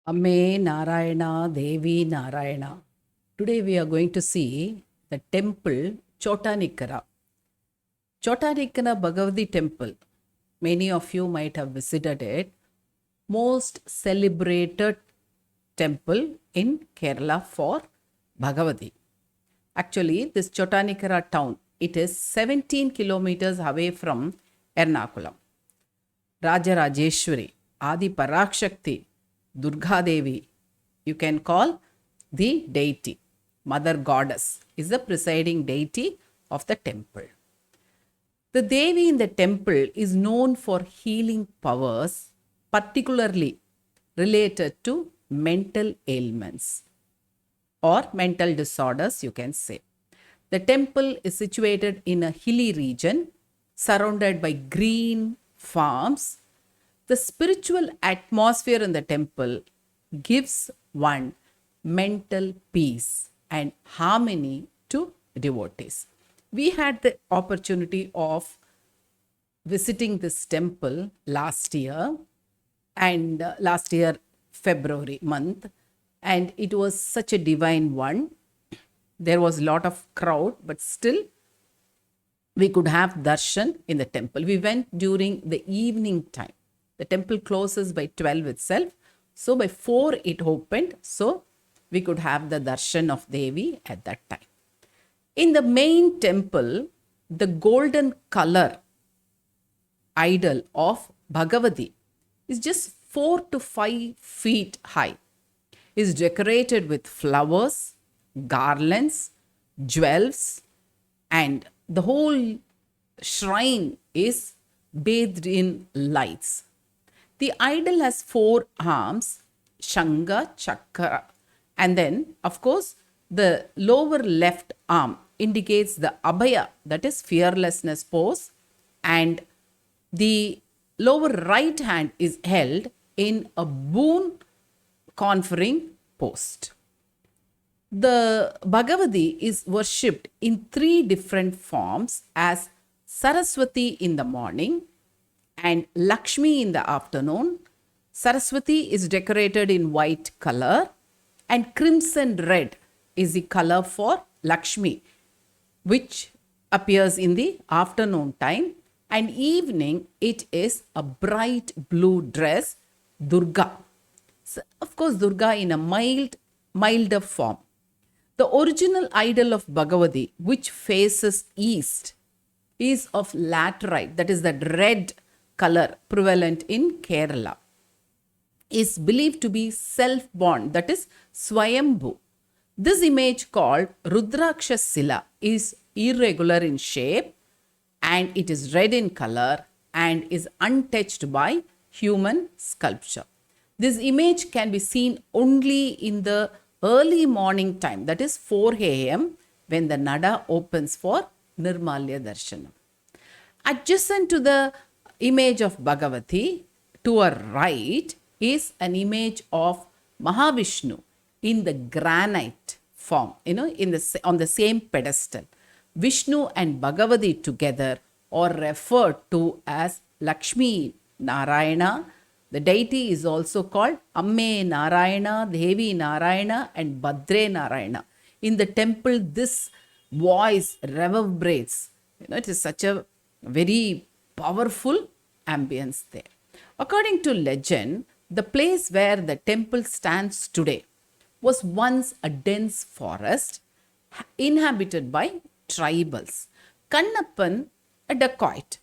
Ame Narayana, Devi Narayana. Today we are going to see the temple Chottanikkara. Chottanikkara Bhagavathi Temple. Many of you might have visited it. Most celebrated temple in Kerala for Bhagavathi. Actually, this Chottanikkara town, it is 17 kilometers away from Ernakulam. Rajarajeshwari, Adi Parakshakti, Durga Devi, you can call the deity. Mother Goddess is the presiding deity of the temple. The Devi in the temple is known for healing powers, particularly related to mental ailments or mental disorders, you can say. The temple is situated in a hilly region surrounded by green farms. The spiritual atmosphere in the temple gives one mental peace and harmony to devotees. We had the opportunity of visiting this temple last year and last year February month, and it was such a divine one. There was a lot of crowd, but still we could have darshan in the temple. We went during the evening time. The temple closes by 12 itself. So by 4 it opened. So we could have the darshan of Devi at that time. In the main temple, the golden color idol of Bhagavathi is just 4 to 5 feet high. Is decorated with flowers, garlands, jewels, and the whole shrine is bathed in lights. The idol has 4 arms, Shanga, Chakra, and then, of course, the lower left arm indicates the Abhaya, that is fearlessness pose, and the lower right hand is held in a boon conferring post. The Bhagavathi is worshipped in 3 different forms as Saraswati in the morning and Lakshmi in the afternoon. Saraswati is decorated in white color and crimson red is the color for Lakshmi, which appears in the afternoon time, and evening it is a bright blue dress, Durga. So, of course, Durga in a milder form. The original idol of Bhagavathi, which faces east, is of laterite, that is that red color prevalent in Kerala, is believed to be self-born, that is Swayambhu. This image called Rudraksha Sila is irregular in shape and it is red in color and is untouched by human sculpture. This image can be seen only in the early morning time, that is 4 a.m., when the Nada opens for Nirmalya Darshanam. Adjacent to the image of Bhagavathi, to our right, is an image of Mahavishnu in the granite form, on the same pedestal. Vishnu and Bhagavathi together are referred to as Lakshmi Narayana. The deity is also called Amme Narayana, Devi Narayana, and Bhadre Narayana. In the temple, this voice reverberates. It is such a very powerful ambience there. According to legend, the place where the temple stands today was once a dense forest inhabited by tribals. Kannappan, a dacoit,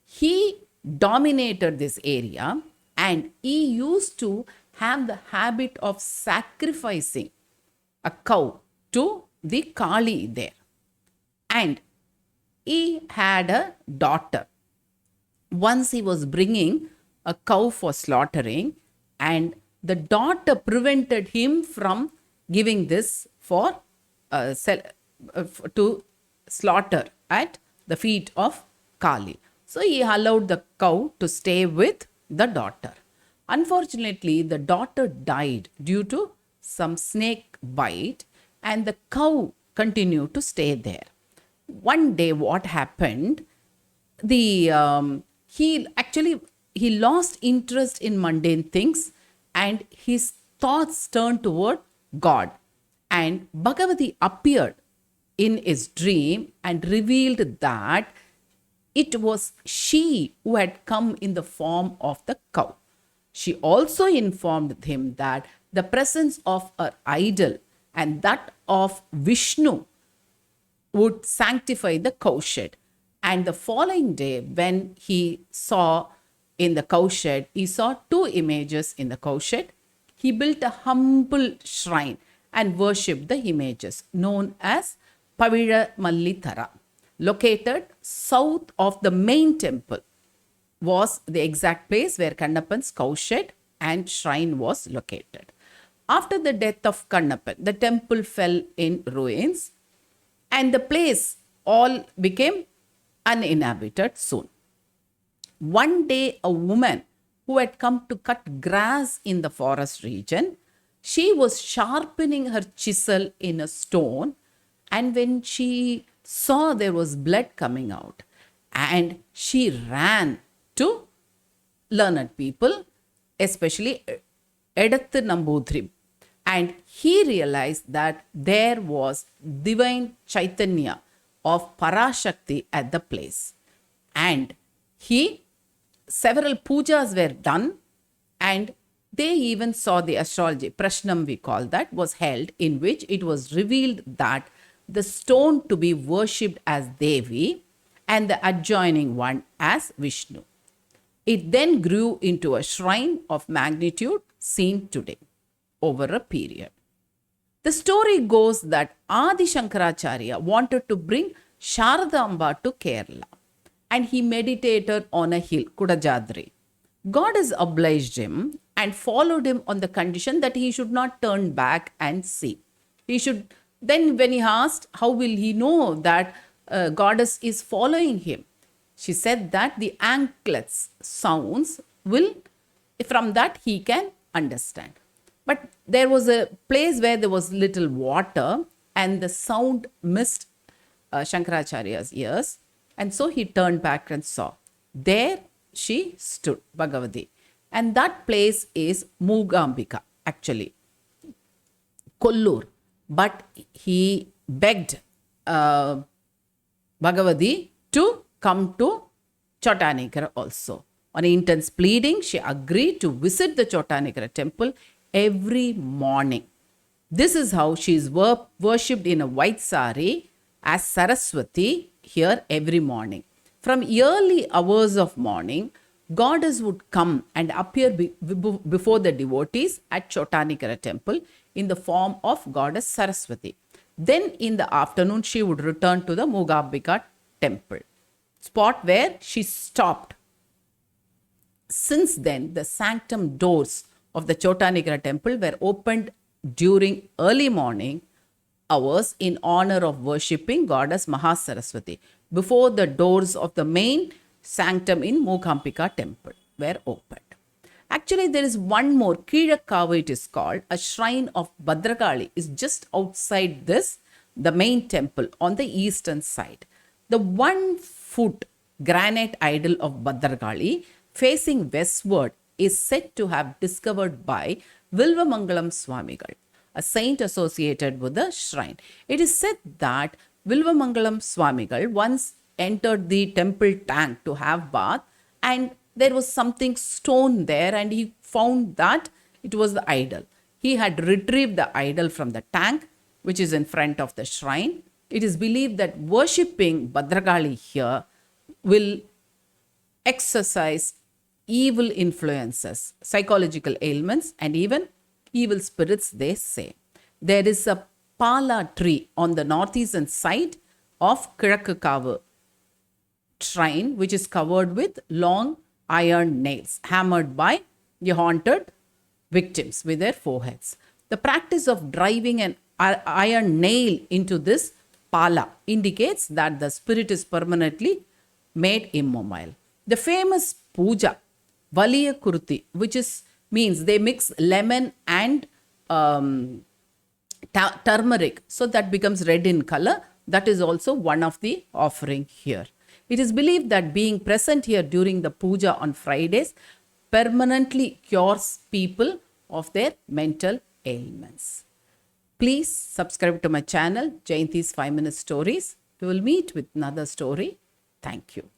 he dominated this area and he used to have the habit of sacrificing a cow to the Kali there. And he had a daughter. Once he was bringing a cow for slaughtering, and the daughter prevented him from giving this for to slaughter at the feet of Kali. So he allowed the cow to stay with the daughter. Unfortunately, the daughter died due to some snake bite, and the cow continued to stay there. One day, what happened? He lost interest in mundane things, and his thoughts turned toward God. And Bhagavathi appeared in his dream and revealed that it was she who had come in the form of the cow. She also informed him that the presence of her idol and that of Vishnu would sanctify the cowshed. And the following day, when he saw in the cowshed, he saw two images in the cowshed. He built a humble shrine and worshipped the images, known as Pavira Mallithara, located south of the main temple. Was the exact place where Kannappan's cowshed and shrine was located. After the death of Kannappan, the temple fell in ruins and the place all became uninhabited soon. One day, a woman who had come to cut grass in the forest region, she was sharpening her chisel in a stone, and when she saw there was blood coming out, and she ran to learned people, especially Edathu Nambudri, and he realized that there was divine Chaitanya of Parashakti at the place. And several pujas were done, and they even saw the astrology, Prashnam we call that, was held, in which it was revealed that the stone to be worshipped as Devi and the adjoining one as Vishnu. It then grew into a shrine of magnitude seen today over a period. The story goes that Adi Shankaracharya wanted to bring Sharadamba to Kerala, and he meditated on a hill, Kudajadri. Goddess obliged him and followed him on the condition that he should not turn back and see. Then when he asked, how will he know that goddess is following him? She said that the anklets sounds will, from that he can understand. But there was a place where there was little water and the sound missed Shankaracharya's ears. And so he turned back and saw. There she stood, Bhagavati. And that place is Moogambika, actually, Kollur. But he begged Bhagavati to come to Chottanikkara also. On intense pleading, she agreed to visit the Chottanikkara temple every morning. This is how she is worshipped in a white sari as Saraswati here every morning. From early hours of morning, goddess would come and appear before the devotees at Chottanikkara temple in the form of goddess Saraswati. Then in the afternoon, she would return to the Moogambika temple, spot where she stopped. Since then, the sanctum doors of the Chottanikkara temple were opened during early morning hours in honor of worshipping goddess Mahasaraswati. Before the doors of the main sanctum in Moogambika temple were opened. Actually, there is one more, Kizhakkavu it is called, a shrine of Bhadrakali is just outside this, the main temple on the eastern side. The 1 foot granite idol of Bhadrakali facing westward is said to have discovered by Vilvamangalam Swamigal, a saint associated with the shrine. It is said that Vilvamangalam Swamigal once entered the temple tank to have bath, and there was something stone there, and he found that it was the idol. He had retrieved the idol from the tank, which is in front of the shrine. It is believed that worshipping Bhadrakali here will exorcise evil influences, psychological ailments, and even evil spirits, they say. There is a pala tree on the northeastern side of Kizhakkavu shrine, which is covered with long iron nails hammered by the haunted victims with their foreheads. The practice of driving an iron nail into this pala indicates that the spirit is permanently made immobile. The famous puja, Valiya Kurti, which means they mix lemon and turmeric, so that becomes red in color. That is also one of the offering here. It is believed that being present here during the puja on Fridays permanently cures people of their mental ailments. Please subscribe to my channel, Jayanthi's 5 Minute Stories. We will meet with another story. Thank you.